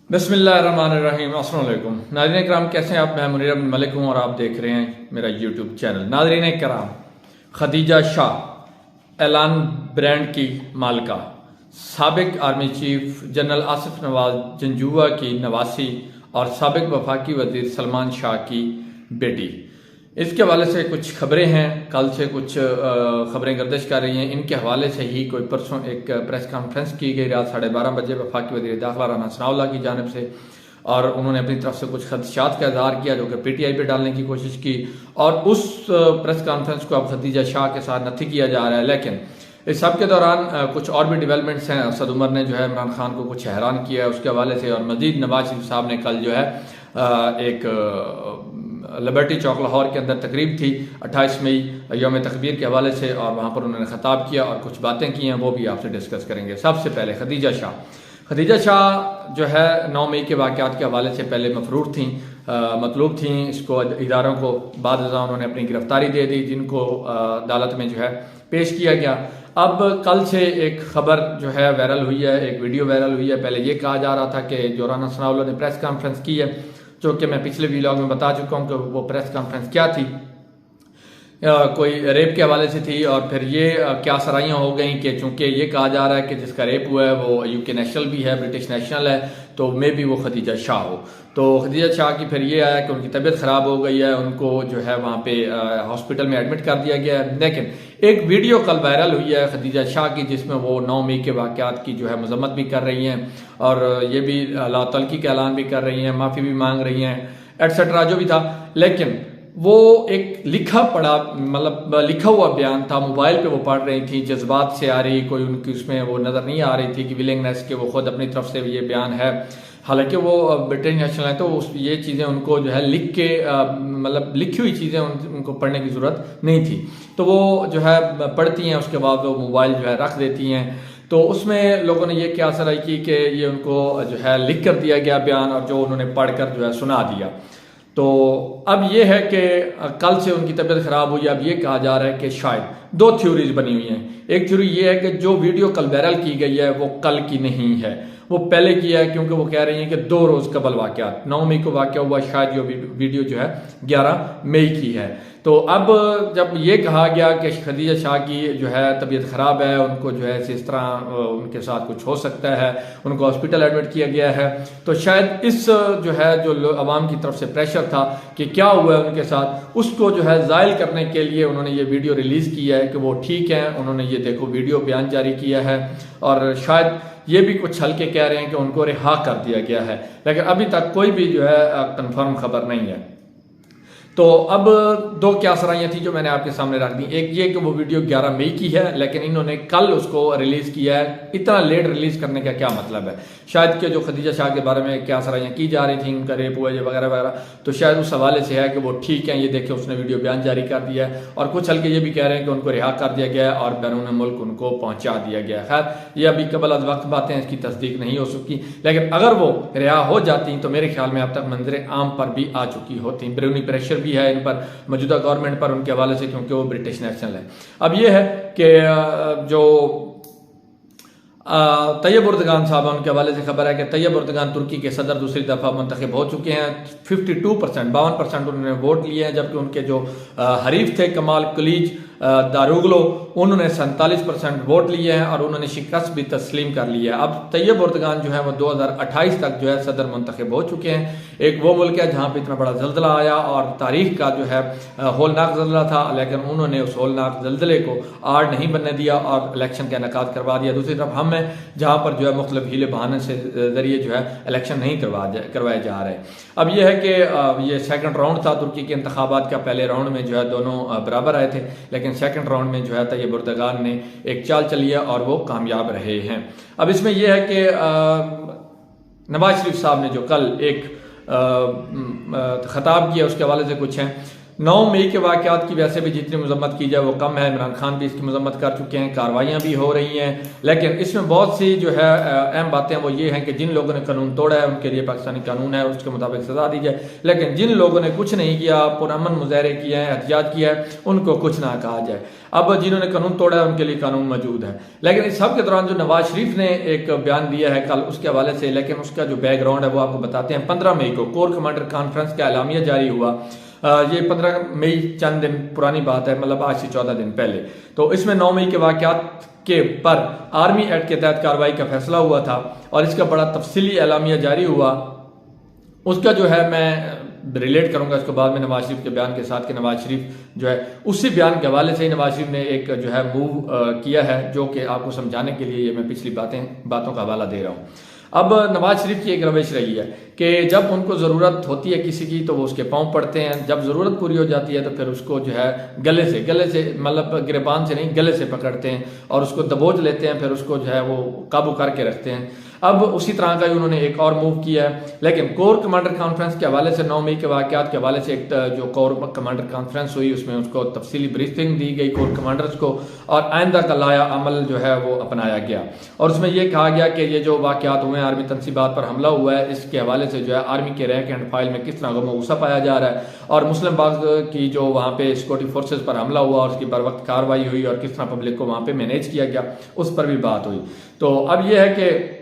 बिस्मिल्लाहिर्रहमानिर्रहीम। अस्सलाम वालेकुम नाज़रीन किराम, कैसे हैं आप? मैं मुनीर बिन मलिक हूँ और आप देख रहे हैं मेरा यूट्यूब चैनल। नाज़रीन किराम, खदीजा शाह एलान ब्रांड की मालिका, साबिक army chief general Asif Nawaz Janjua की नवासी और साबिक वफाकी वजीर सलमान शाह की बेटी। इसके हवाले से कुछ खबरें हैं, कल से कुछ खबरें गर्दिश कर रही हैं। इनके हवाले से ही कोई परसों एक प्रेस कॉन्फ्रेंस की गई रात 12:30 बजे वफाकी वज़ीर दाखिला राना सनाउल्लाह की जानिब से, और उन्होंने अपनी तरफ से कुछ खदशात का इजहार किया जो कि पीटीआई पे डालने की कोशिश की, और उस प्रेस कॉन्फ्रेंस को अब खदीजा शाह के साथ नथी किया जा रहा है। लेकिन इस सब के दौरान कुछ और भी डेवलपमेंट्स हैं। असद उमर ने जो है इमरान खान को कुछ हैरान किया है उसके हवाले से, और मजीद नवाज शरीफ साहब ने कल जो है एक लिबर्टी चौक लाहौर के अंदर तकरीब थी 28 मई यौम तकबीर के हवाले से, और वहाँ पर उन्होंने ख़ताब किया और कुछ बातें की हैं, वो भी आपसे डिस्कस करेंगे। सबसे पहले खदीजा शाह जो है 9 मई के वाक़यात के हवाले से पहले मतलूब थी। इसको इदारों को बाद उन्होंने अपनी गिरफ्तारी दे दी, जिनको अदालत में जो है पेश किया गया। अब कल से एक खबर जो है वायरल हुई है, एक वीडियो वायरल हुई है। पहले ये कहा जा रहा था कि जो राना सनाउल्लाह ने प्रेस कॉन्फ्रेंस की है, जो कि मैं पिछले व्लॉग में बता चुका हूँ कि वो प्रेस कॉन्फ्रेंस क्या थी, कोई रेप के हवाले से थी। और फिर ये क्या सराइयाँ हो गई कि चूंकि ये कहा जा रहा है कि जिसका रेप हुआ है वो यूके नेशनल भी है, ब्रिटिश नेशनल है, तो मे भी वो खदीजा शाह हो। तो खदीजा शाह की फिर ये आया कि उनकी तबीयत ख़राब हो गई है, उनको जो है वहाँ पे हॉस्पिटल में एडमिट कर दिया गया है। लेकिन एक वीडियो कल वायरल हुई है खदीजा शाह की, जिसमें वो 9 मई के वाक़यात की जो है मजम्मत भी कर रही हैं, और ये भी लातल्की का ऐलान भी कर रही हैं, माफ़ी भी मांग रही हैं, एटसेट्रा जो भी था। लेकिन वो एक लिखा हुआ बयान था, मोबाइल पे वो पढ़ रही थी, जज्बात से आ रही, कोई उनकी उसमें वो नज़र नहीं आ रही थी कि विलिंगनेस के वो खुद अपनी तरफ से ये बयान है। हालांकि वो ब्रिटिश नेशनल है, तो ये चीज़ें उनको जो है लिख के लिखी हुई चीज़ें उनको पढ़ने की ज़रूरत नहीं थी, तो वो जो है पढ़ती हैं, उसके बाद वो मोबाइल जो है रख देती हैं। तो उसमें लोगों ने ये क्या सराई की कि ये उनको जो है लिख कर दिया गया बयान, और जो उन्होंने पढ़कर जो है सुना दिया। तो अब ये है कि कल से उनकी तबीयत ख़राब हुई। अब ये कहा जा रहा है कि शायद 2 थ्योरीज बनी हुई हैं। एक थ्योरी ये है कि जो वीडियो कल वायरल की गई है वो कल की नहीं है, वो पहले की है, क्योंकि वो कह रही हैं कि 2 रोज़ कबल वाक़यात, 9 मई को वाक़या हुआ, शायद ये वीडियो जो है 11 मई की है। तो अब जब ये कहा गया कि खदीजा शाह की जो है तबीयत ख़राब है, उनको जो है इस तरह उनके साथ कुछ हो सकता है, उनको हॉस्पिटल एडमिट किया गया है, तो शायद इस जो है जो अवाम की तरफ से प्रेशर था कि क्या हुआ है उनके साथ, उसको जो है ज़ायल करने के लिए उन्होंने ये वीडियो रिलीज़ किया है कि वो ठीक है। उन्होंने ये देखो वीडियो बयान जारी किया है, और शायद ये भी कुछ हल्के कह रहे हैं कि उनको रिहा कर दिया गया है, लेकिन अभी तक कोई भी जो है कंफर्म खबर नहीं है। तो अब 2 क्या सराइयाँ थी जो मैंने आपके सामने रख दी। एक ये कि वो वीडियो 11 मई की है, लेकिन इन्होंने कल उसको रिलीज़ किया है। इतना लेट रिलीज़ करने का क्या मतलब है? शायद कि जो खदीजा शाह के बारे में क्या सराइयाँ की जा रही थी, उनका रेप हुआ वगैरह वगैरह, तो शायद उस हवाले से है कि वो ठीक है, ये देखे उसने वीडियो बयान जारी कर दिया है। और कुछ हल्के ये भी कह रहे हैं कि उनको रिहा कर दिया गया है और बैरून मुल्क उनको पहुँचा दिया गया है। खैर ये अभी कबल अज़ वक्त बातें, इसकी तस्दीक नहीं हो सकी, लेकिन अगर वो रिहा हो जाती तो मेरे ख्याल में अब तक मंजर आम पर भी आ चुकी होती। बैरूनी प्रेशर भी है इन पर, मौजूदा गवर्नमेंट पर उनके हवाले से, क्योंकि वो ब्रिटिश नेशनल है। अब ये है कि जो तैयब उर्दगान साहब, उनके हवाले से खबर है कि तैयब उर्दगान तुर्की के सदर दूसरी दफ़ा मुंतखब हो चुके हैं। 52% उन्होंने वोट लिए हैं, जबकि उनके जो हरीफ थे कमाल कलीज दारुगलो, उन्होंने 47% वोट लिए हैं और उन्होंने शिकस्त भी तस्लीम कर ली है। अब तैयब उर्दगान जो है वो 2028 तक जो है सदर मुंतखब हो चुके हैं। एक वो मुल्क है जहाँ पे इतना बड़ा जल्जला आया और तारीख का जो है होलनाक जल्जला था, लेकिन उन्होंने उस होलनाक जल्जले को आड़ नहीं बनने दिया और इलेक्शन का इनेकाद करवा दिया। दूसरी तरफ हम हैं जहाँ पर जो है मुख्तलिफ हीले बहाने से जरिए जो है इलेक्शन नहीं करवाए जा रहे। अब यह है कि ये सेकंड राउंड था तुर्की के इंतखाबात का। पहले राउंड में जो है दोनों बराबर आए थे, लेकिन सेकंड राउंड में जो है तैयब उर्दगान ने एक चाल चली है और वो कामयाब रहे हैं। अब इसमें यह है कि नवाज शरीफ साहब ने जो कल एक खिताब किया उसके हवाले से कुछ हैं। 9 मई के वाक़यात की वैसे भी जितनी मजम्मत की जाए वो कम है। इमरान खान भी इसकी मजम्मत कर चुके हैं, कार्रवाइयाँ भी हो रही हैं, लेकिन इसमें बहुत सी जो है अहम बातें वो ये हैं कि जिन लोगों ने कानून तोड़ा है उनके लिए पाकिस्तानी कानून है, उसके मुताबिक सजा दी जाए, लेकिन जिन लोगों ने कुछ नहीं किया, पुरअमन मुजाहरे किए हैं, एहतिजाज किया है, उनको कुछ ना कहा जाए। अब जिन्होंने कानून तोड़ा है उनके लिए कानून मौजूद है। लेकिन इस सब के दौरान जो नवाज शरीफ ने एक बयान दिया है कल, उसके हवाले से, लेकिन उसका जो बैकग्राउंड है वो आपको बताते हैं। 15 मई को कोर कमांडर कॉन्फ्रेंस का एलामिया जारी हुआ। ये 15 मई चंद दिन पुरानी बात है, मतलब आज से 14 दिन पहले। तो इसमें 9 मई के वाक़यात के पर आर्मी एक्ट के तहत कार्रवाई का फैसला हुआ था और इसका बड़ा तफसीली एलामिया जारी हुआ। उसका जो है मैं रिलेट करूंगा इसको बाद में नवाज शरीफ के बयान के साथ, कि नवाज शरीफ जो है उसी बयान के हवाले से ही नवाज शरीफ ने एक जो है मूव किया है, जो कि आपको समझाने के लिए ये मैं पिछली बातों का हवाला दे रहा हूँ। अब नवाज शरीफ की एक रविश रही है कि जब उनको ज़रूरत होती है किसी की तो वो उसके पाँव पड़ते हैं, जब ज़रूरत पूरी हो जाती है तो फिर उसको जो है गले से मतलब गिरबान से नहीं, गले से पकड़ते हैं और उसको दबोच लेते हैं, फिर उसको जो है वो काबू करके रखते हैं। अब उसी तरह का ही उन्होंने एक और मूव किया है। लेकिन कोर कमांडर कॉन्फ्रेंस के हवाले से 9 मई के वाक़यात के हवाले से एक जो कोर कमांडर कॉन्फ्रेंस हुई उसमें उसको तफसीली ब्रीफिंग दी गई कोर कमांडर्स को, और आइंदा का लाया अमल जो है वो अपनाया गया। और उसमें यह कहा गया कि ये जो वाक़यात हुए हैं, आर्मी तनसीबात पर हमला हुआ है, इसके हवाले से जो है आर्मी के रैंक एंड फाइल में किस तरह गमगूसा पाया जा रहा है, और मुस्लिम बाग की जो वहाँ पे सिक्योरिटी फोर्सेज पर हमला हुआ और उसकी बर वक्त कार्रवाई हुई और किस तरह पब्लिक को वहाँ पे मैनेज किया गया, उस पर भी बात हुई। तो अब यह है कि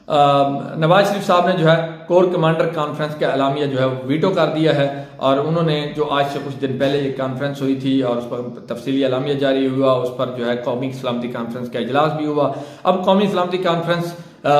नवाज शरीफ साहब ने जो है कोर कमांडर कॉन्फ्रेंस का एलामिया जो है वीटो कर दिया है, और उन्होंने जो आज से कुछ दिन पहले ये कॉन्फ्रेंस हुई थी और उस पर तफसीली एलामिया जारी हुआ, उस पर जो है कौमी सलामती कॉन्फ्रेंस का इजलास भी हुआ। अब कौमी सलामती कॉन्फ्रेंस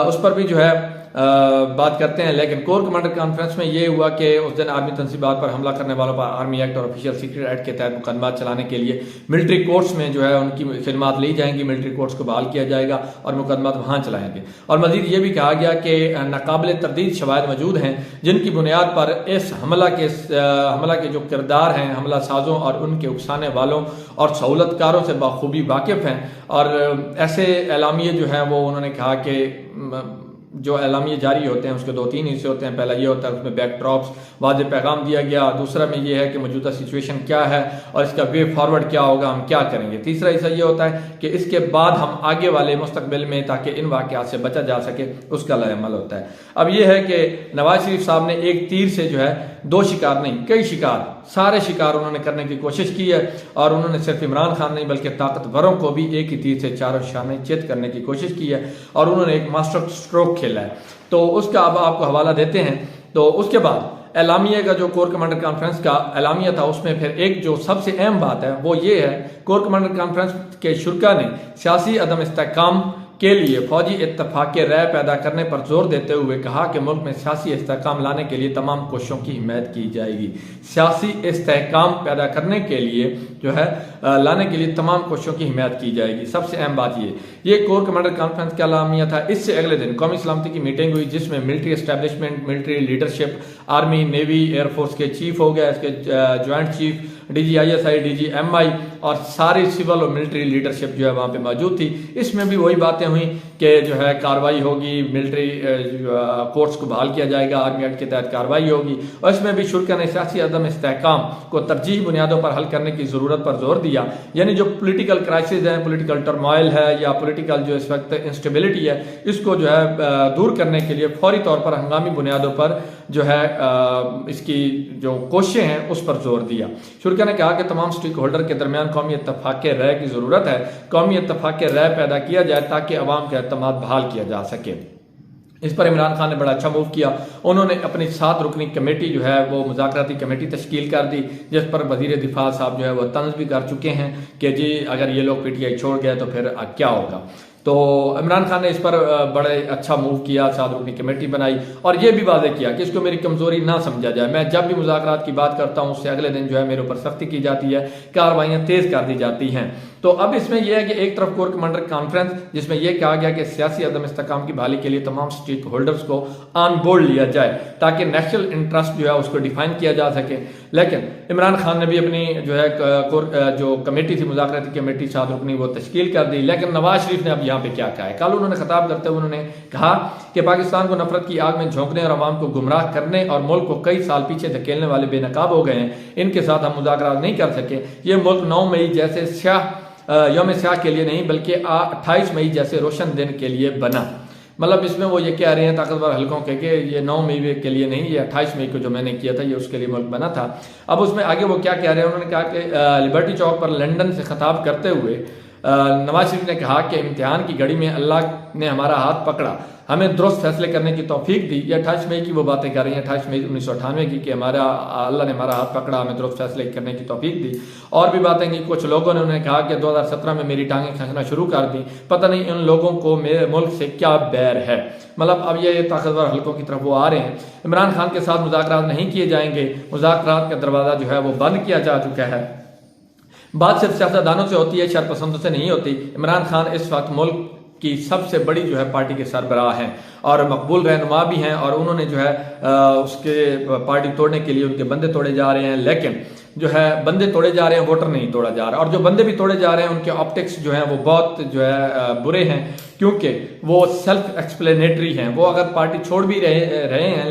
उस पर भी जो है बात करते हैं, लेकिन कोर कमांडर कॉन्फ्रेंस में ये हुआ कि उस दिन आर्मी तनसीबात पर हमला करने वालों पर आर्मी एक्ट और ऑफिशियल सीक्रेट एक्ट के तहत मुकदमा चलाने के लिए मिलिट्री कोर्ट्स में जो है उनकी खिदमात ली जाएंगी, मिलिट्री कोर्ट्स को बहाल किया जाएगा और मुकदमा वहाँ चलाएंगे। और मजीद ये भी कहा गया कि नाकाबिल तरदीद शवाहिद मौजूद हैं जिनकी बुनियाद पर इस हमला के जो किरदार हैं हमला साजों और उनके उकसाने वालों और सहूलतकारों से बाखूबी वाकिफ हैं। और ऐसे एलामिये जो हैं वो उन्होंने कहा कि जो एलामिये जारी होते हैं उसके 2-3 हिस्से होते हैं। पहला ये होता है उसमें बैकड्रॉप्स वाज़ेह पैगाम दिया गया, दूसरा में ये है कि मौजूदा सिचुएशन क्या है और इसका वे फॉरवर्ड क्या होगा, हम क्या करेंगे, तीसरा हिस्सा ये होता है कि इसके बाद हम आगे वाले मुस्तकबिल में ताकि इन वाक़यात से बचा जा सके उसका अमल होता है। अब ये है कि नवाज शरीफ साहब ने एक तीर से जो है 2 शिकार नहीं, कई शिकार, सारे शिकार उन्होंने करने की कोशिश की है, और उन्होंने सिर्फ इमरान खान नहीं बल्कि ताकतवरों को भी एक ही तीर से 4 निशाने चित करने की कोशिश की है, और उन्होंने एक मास्टर स्ट्रोक खेला है। तो उसका अब आपको हवाला देते हैं। तो उसके बाद एलामिया का जो कोर कमांडर कॉन्फ्रेंस का एलामिया था उसमें फिर एक जो सबसे अहम बात है वो ये है, कोर कमांडर कॉन्फ्रेंस के शुरा ने सियासी अदम इस्तेहकाम के लिए फौजी इत्तफाक राय पैदा करने पर जोर देते हुए कहा कि मुल्क में सियासी इस्तेहकाम लाने के लिए तमाम कोशिशों की हिमायत की जाएगी। सियासी इस्तेहकाम पैदा करने के लिए जो है लाने के लिए तमाम कोशिशों की हिमायत की जाएगी। सबसे अहम बात ये कोर कमांडर कॉन्फ्रेंस का एलामिया था। इससे अगले दिन कौमी सलामती की मीटिंग हुई जिसमें military establishment, military leadership, army, navy, air force के चीफ हो गया, इसके ज्वाइंट चीफ, DGISI, DGMI और सारी सिविल और मिलिट्री लीडरशिप जो है वहाँ पे मौजूद थी। इसमें भी वही बातें हुई कि जो है कार्रवाई होगी, मिलिट्री कोर्ट्स को बहाल किया जाएगा, आर्मी एक्ट के तहत कार्रवाई होगी, और इसमें भी शुरा ने सियासी अदम इस्तेहकाम को तरजीही बुनियादों पर हल करने की ज़रूरत पर जोर दिया। यानी जो पोलिटिकल क्राइसिस है, पोलिटिकल टर्मोइल है या पोलिटिकल जो इस वक्त इंस्टेबिलिटी है, इसको जो है दूर करने के लिए फौरी तौर पर हंगामी बुनियादों पर जो है इसकी जो कोशिशें हैं उस पर जोर दिया। शुरा ने कहा कि तमाम स्टेक होल्डर के दरमियान कौमी इत्तफाक राय की ज़रूरत है, कौमी इत्तफाक राय पैदा किया जाए ताकि अवाम का एतमाद बहाल किया जा सके। इस पर इमरान खान ने बड़ा अच्छा मूव किया। उन्होंने अपनी 7 रुकनी कमेटी जो है वो मुज़ाकराती कमेटी तश्कील कर दी, जिस पर वज़ीर दिफा साहब जो है वो तंज भी कर चुके हैं कि जी अगर ये लोग PTI छोड़ गए तो फिर क्या होगा। तो इमरान खान ने इस पर बड़े अच्छा मूव किया, 7 रुकनी कमेटी बनाई और ये भी वादे किया कि इसको मेरी कमज़ोरी ना समझा जाए। मैं जब भी मुज़ाकरात की बात करता हूँ उससे अगले दिन जो है मेरे ऊपर सख्ती की जाती है, कार्रवाइयाँ तेज़ कर दी जाती हैं। तो अब इसमें यह है कि एक तरफ कोर कमांडर कॉन्फ्रेंस जिसमें यह कहा गया कि सियासी अदम इस्तेहकाम की बहाली के लिए तमाम स्टेक होल्डर्स को ऑन बोर्ड लिया जाए ताकि नेशनल इंटरेस्ट जो है उसको डिफाइन किया जा सके। लेकिन इमरान खान ने भी अपनी जो है जो कमेटी थी, मुज़ाकराती कमेटी 7 रुकनी, वो तश्कील कर दी। लेकिन नवाज शरीफ ने अब यहाँ पे क्या कहा है? कल उन्होंने खिताब करते हुए उन्होंने कहा कि पाकिस्तान को नफरत की आग में झोंकने और अवाम को गुमराह करने और मुल्क को कई साल पीछे धकेलने वाले बेनकाब हो गए हैं, इनके साथ हम मुज़ाकरात नहीं कर सके। ये मुल्क 9 मई जैसे यौम स्याह के लिए नहीं बल्कि 28 मई जैसे रोशन दिन के लिए बना। मतलब इसमें वो ये कह रहे हैं ताकतवर हलकों के कि ये 9 मई के लिए नहीं, ये 28 मई को जो मैंने किया था ये उसके लिए मुल्क बना था। अब उसमें आगे वो क्या कह रहे हैं? उन्होंने कहा कि लिबर्टी चौक पर लंदन से खिताब करते हुए नवाज शरीफ ने कहा कि इम्तिहान की घड़ी में अल्लाह ने हमारा हाथ पकड़ा, हमें दुरुस्त फैसले करने की तौफीक दी। ये 28 मई की वो बातें कर रही हैं, 28 मई 1998 की, कि हमारा अल्लाह ने हमारा हाथ पकड़ा, हमें दुरुस्त फैसले करने की तौफीक दी। और भी बातें की। कुछ लोगों ने उन्होंने कहा कि 2017 में मेरी टांगें खींचना शुरू कर दी, पता नहीं इन लोगों को मेरे मुल्क से क्या बैर है। मतलब अब ये ताकतवर हलकों की तरफ वो आ रहे हैं। इमरान खान के साथ मुज़ाकरात नहीं किए जाएंगे, मुज़ाकरात का दरवाज़ा जो है वो बंद किया जा चुका है। बात सिर्फ सियासतदानों से होती है, शरपसंदों से नहीं होती। इमरान खान इस वक्त मुल्क की सबसे बड़ी जो है पार्टी के सरबराह हैं और मकबूल रहनुमा भी हैं, और उन्होंने जो है उसके पार्टी तोड़ने के लिए उनके बंदे तोड़े जा रहे हैं। लेकिन जो है बंदे तोड़े जा रहे हैं, वोटर नहीं तोड़ा जा रहा। और जो बंदे भी तोड़े जा रहे हैं उनके ऑप्टिक्स जो हैं वो बहुत जो है बुरे हैं, क्योंकि वो सेल्फ एक्सप्लेनेटरी हैं। वो अगर पार्टी छोड़ भी रहे हैं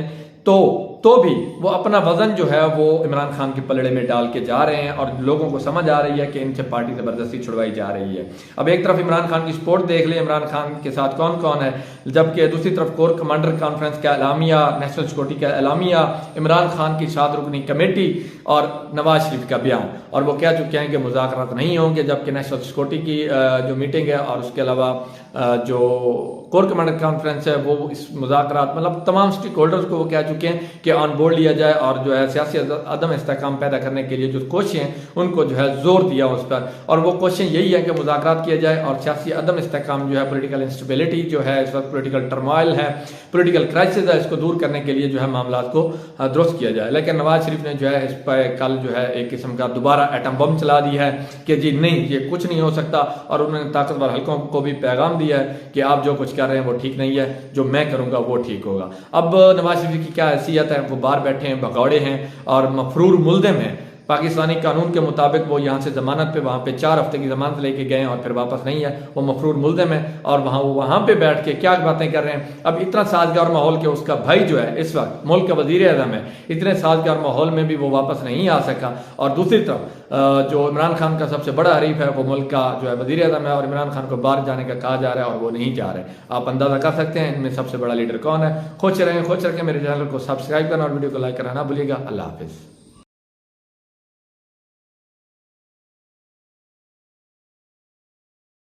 तो भी वो अपना वजन जो है वो इमरान खान के पलड़े में डाल के जा रहे हैं, और लोगों को समझ आ रही है कि इनसे पार्टी जबरदस्ती छुड़वाई जा रही है। अब एक तरफ इमरान खान की सपोर्ट देख ले, इमरान खान के साथ कौन कौन है, जबकि दूसरी तरफ कोर कमांडर कॉन्फ्रेंस का एलामिया, नेशनल सिक्योरिटी का एलामिया, इमरान खान की 7 रुकनी कमेटी और नवाज शरीफ का बयान। और वो कह चुके हैं कि मुज़ाकरात नहीं होंगे, जबकि नेशनल सिक्योरिटी की जो मीटिंग है और उसके अलावा जो कोर कमांडर कॉन्फ्रेंस है वो इस मुज़ाकरात मतलब तमाम स्टेक होल्डर्स को वो कह चुके हैं कि ऑन बोर्ड लिया जाए, और जो है सियासी अदम इस्तेहकाम पैदा करने के लिए जो कोशिशें हैं उनको जो है जोर दिया उस पर। और वो कोशिशें यही है कि मुज़ाकरात किया जाए और सियासी अदम इस्तेहकाम जो है, पोलिटिकल इंस्टेबिलिटी जो है इस वक्त, पोलिटिकल टर्मोइल है, पोलिटिकल क्राइसिस है, इसको दूर करने के लिए जो है मामला को दुरुस्त किया जाए। लेकिन नवाज शरीफ ने जो है इस पर कल जो है एक किस्म का दोबारा एटम बम चला दिया है कि जी नहीं, ये कुछ नहीं हो सकता। और उन्होंने ताकतवर हलकों को भी पैगाम दिया है कि आप जो कुछ कर रहे हैं वो ठीक नहीं है, जो मैं करूंगा वो ठीक होगा। अब नवाज शरीफ की क्या हैसियत है? वो बाहर बैठे हैं, भगौड़े हैं और मफरूर मुल्ज़िम हैं। पाकिस्तानी कानून के मुताबिक वो यहाँ से जमानत पे, वहाँ पे 4 हफ्ते की जमानत लेके गए और फिर वापस नहीं है। वो मफरूर मुल्ज़िम है और वहाँ पे बैठ के क्या बातें कर रहे हैं। अब इतना साजगार माहौल के उसका भाई जो है इस वक्त मुल्क का वज़ीर आज़म है, इतने साजगार माहौल में भी वो वापस नहीं आ सका। और दूसरी तरफ जो इमरान खान का सबसे बड़ा हरीफ है वो मुल्क का जो है वज़ीर आज़म है, और इमरान खान को बाहर जाने का कहा जा रहा है और वो नहीं जा रहे। आप अंदाज़ा कर सकते हैं इनमें सबसे बड़ा लीडर कौन है। खुश रहें, खुश रखें। मेरे चैनल को सब्सक्राइब करना और वीडियो को लाइक करना ना भूलिएगा। अल्लाह हाफिज़।